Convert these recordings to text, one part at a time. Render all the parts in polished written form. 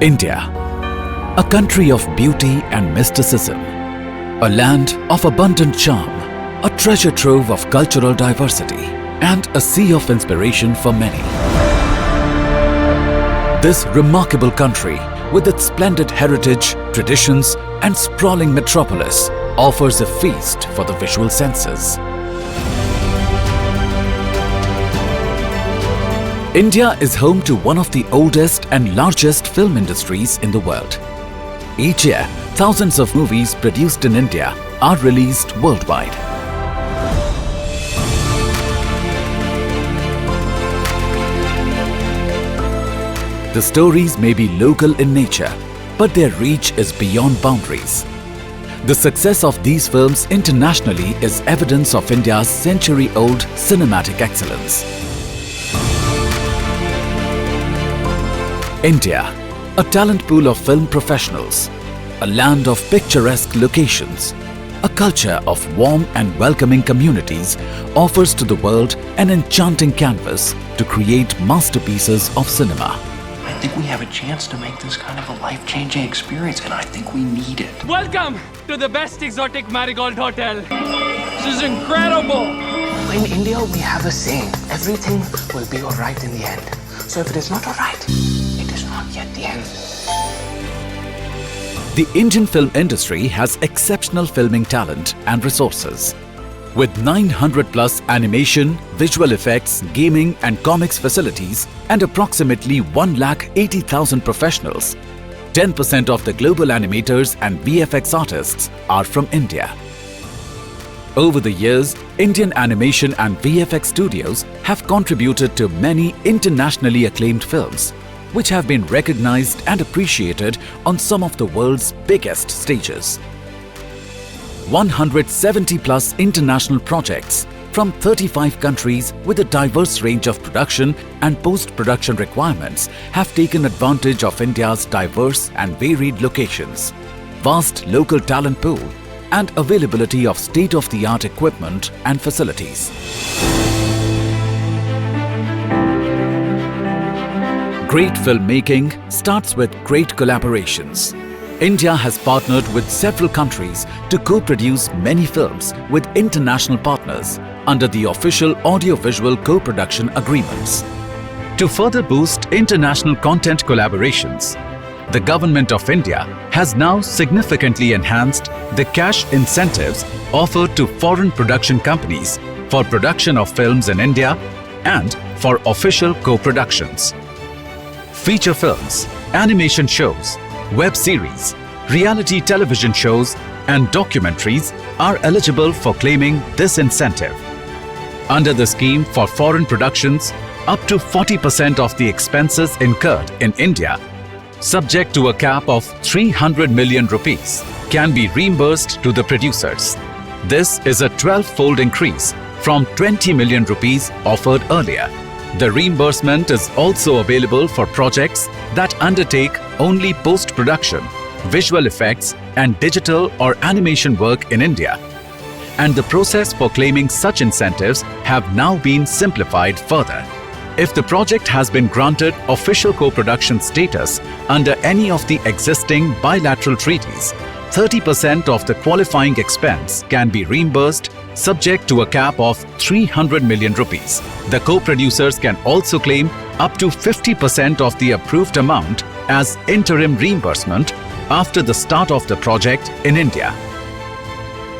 India, a country of beauty and mysticism, a land of abundant charm, a treasure trove of cultural diversity, and a sea of inspiration for many. This remarkable country, with its splendid heritage, traditions, and sprawling metropolis, offers a feast for the visual senses. India is home to one of the oldest and largest film industries in the world. Each year, thousands of movies produced in India are released worldwide. The stories may be local in nature, but their reach is beyond boundaries. The success of these films internationally is evidence of India's century-old cinematic excellence. India, a talent pool of film professionals, a land of picturesque locations, a culture of warm and welcoming communities, offers to the world an enchanting canvas to create masterpieces of cinema. I think we have a chance to make this kind of a life-changing experience, and I think we need it. Welcome to the best exotic Marigold Hotel. This is incredible. In India, we have a saying, everything will be all right in the end. So if it is not all right, it is not yet the end. The Indian film industry has exceptional filming talent and resources. With 900 plus animation, visual effects, gaming and comics facilities and approximately 1,80,000 professionals, 10% of the global animators and VFX artists are from India. Over the years, Indian animation and VFX studios have contributed to many internationally acclaimed films, which have been recognized and appreciated on some of the world's biggest stages. 170 plus international projects from 35 countries with a diverse range of production and post-production requirements have taken advantage of India's diverse and varied locations, vast local talent pool, and availability of state-of-the-art equipment and facilities. Great filmmaking starts with great collaborations. India has partnered with several countries to co-produce many films with international partners under the official audio-visual co-production agreements. To further boost international content collaborations, the Government of India has now significantly enhanced the cash incentives offered to foreign production companies for production of films in India and for official co-productions. Feature films, animation shows, web series, reality television shows and documentaries are eligible for claiming this incentive. Under the scheme for foreign productions, up to 40% of the expenses incurred in India, subject to a cap of 300 million rupees, can be reimbursed to the producers. This is a 12-fold increase from 20 million rupees offered earlier. The reimbursement is also available for projects that undertake only post-production, visual effects and digital or animation work in India. And the process for claiming such incentives have now been simplified further. If the project has been granted official co-production status under any of the existing bilateral treaties, 30% of the qualifying expense can be reimbursed subject to a cap of 300 million rupees. The co-producers can also claim up to 50% of the approved amount as interim reimbursement after the start of the project in India.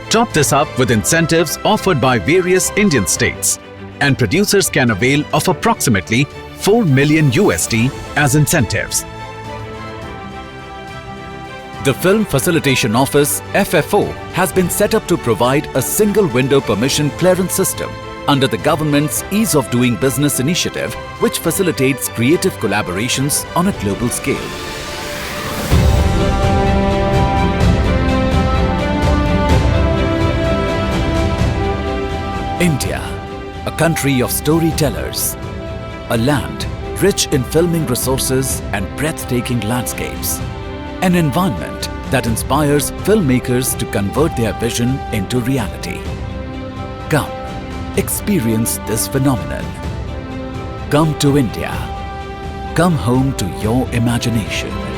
Top this up with incentives offered by various Indian states, and producers can avail of approximately 4 million USD as incentives. The Film Facilitation Office (FFO) has been set up to provide a single window permission clearance system under the government's Ease of Doing Business initiative, which facilitates creative collaborations on a global scale. India, a country of storytellers, a land rich in filming resources and breathtaking landscapes, an environment that inspires filmmakers to convert their vision into reality. Come, experience this phenomenon. Come to India. Come home to your imagination.